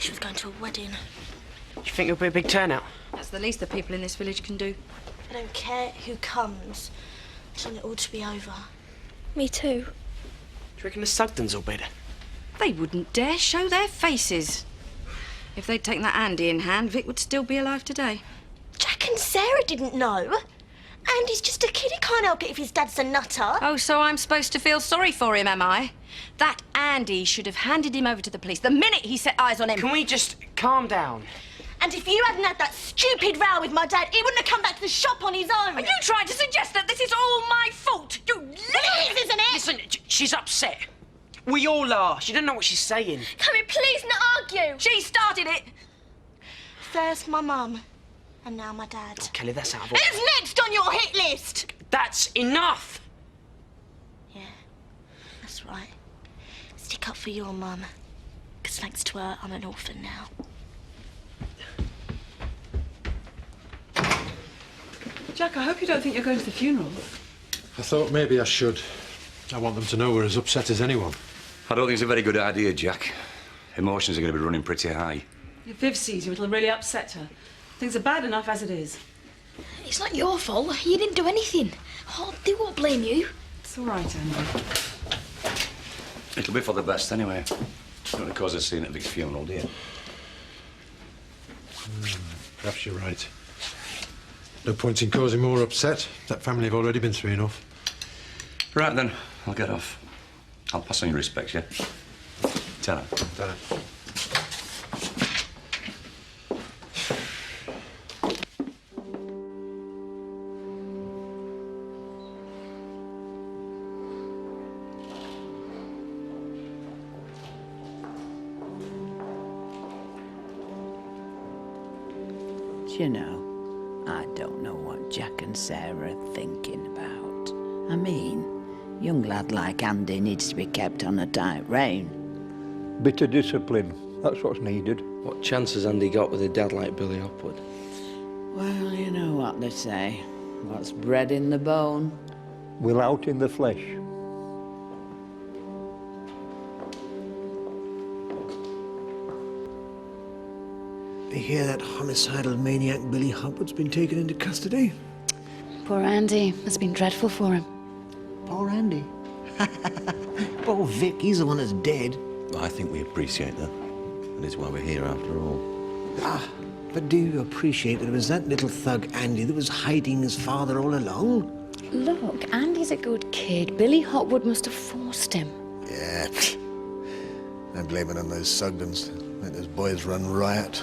she was going to a wedding. You think it'll be a big turnout? That's the least the people in this village can do. I don't care who comes. I just want it all to be over. Me too. Do you reckon the Sugdens will be there? They wouldn't dare show their faces. If they'd taken that Andy in hand, Vic would still be alive today. Jack and Sarah didn't know. Andy's just a kid. He can't help it if his dad's a nutter. Oh, so I'm supposed to feel sorry for him, am I? That Andy should have handed him over to the police the minute he set eyes on him. Can we just calm down? And if you hadn't had that stupid row with my dad, he wouldn't have come back to the shop on his own. Are you trying to suggest that this is all my fault? You It is, isn't it? Listen, she's upset. We all are. She doesn't know what she's saying. Can we please not argue? She started it. First my mum, and now my dad. Oh, Kelly, that's out of order. Who's next on your hit list? That's enough. Yeah, that's right. Stick up for your mum. Because thanks to her, I'm an orphan now. Jack, I hope you don't think you're going to the funeral. I thought maybe I should. I want them to know we're as upset as anyone. I don't think it's a very good idea, Jack. Emotions are going to be running pretty high. If Viv sees you, it'll really upset her. Things are bad enough as it is. It's not your fault. You didn't do anything. Oh, they won't blame you. It's all right, Andy. It'll be for the best anyway. Don't want to cause a scene at Vic's funeral, do you? Perhaps you're right. No point in causing more upset. That family have already been through enough. Right then, I'll get off. I'll pass on your respects, yeah? Ta-ra. Ta-ra. You know, I don't know what Jack and Sarah are thinking about. I mean, young lad like Andy needs to be kept on a tight rein. Bit of discipline, that's what's needed. What chance has Andy got with a dad like Billy Hopwood? Well, you know what they say. What's bred in the bone? Will out in the flesh. I hear that homicidal maniac Billy Hopwood's been taken into custody. Poor Andy. It's been dreadful for him. Poor Andy. Poor Vic, he's the one that's dead. I think we appreciate that. That is why we're here after all. Ah, but do you appreciate that it was that little thug Andy that was hiding his father all along? Look, Andy's a good kid. Billy Hopwood must have forced him. Yeah. I'm blaming on those Sugdens. Let those boys run riot.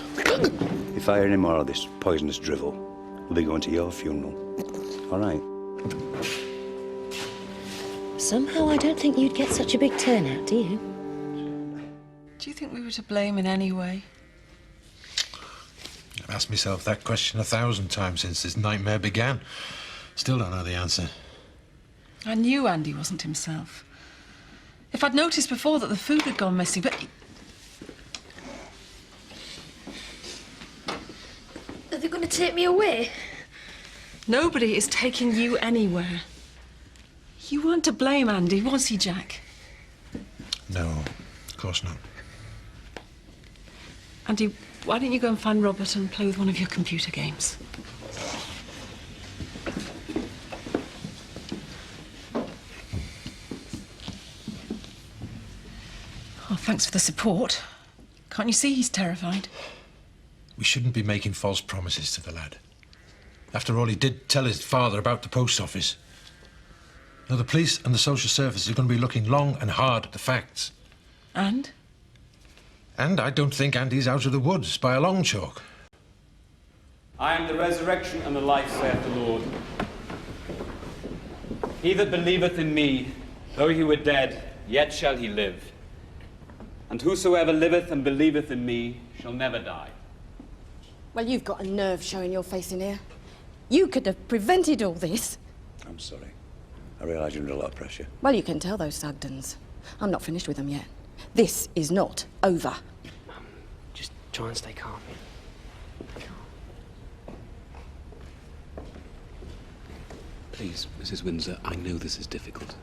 If I hear any more of this poisonous drivel, we'll be going to your funeral. All right? Somehow I don't think you'd get such a big turnout, do you? Do you think we were to blame in any way? I've asked myself that question 1,000 times since this nightmare began. Still don't know the answer. I knew Andy wasn't himself. If I'd noticed before that the food had gone missing, but... Are they going to take me away? Nobody is taking you anywhere. You weren't to blame, Andy, was he, Jack? No, of course not. Andy, why don't you go and find Robert and play with one of your computer games? Oh, thanks for the support. Can't you see he's terrified? We shouldn't be making false promises to the lad. After all, he did tell his father about the post office. Now, the police and the social services are going to be looking long and hard at the facts. And? And I don't think Andy's out of the woods by a long chalk. I am the resurrection and the life, saith the Lord. He that believeth in me, though he were dead, yet shall he live. And whosoever liveth and believeth in me shall never die. Well, you've got a nerve showing your face in here. You could have prevented all this. I'm sorry. I realise you're under a lot of pressure. Well, you can tell those Sugdens. I'm not finished with them yet. This is not over. Just try and stay calm. Please, Mrs. Windsor, I know this is difficult.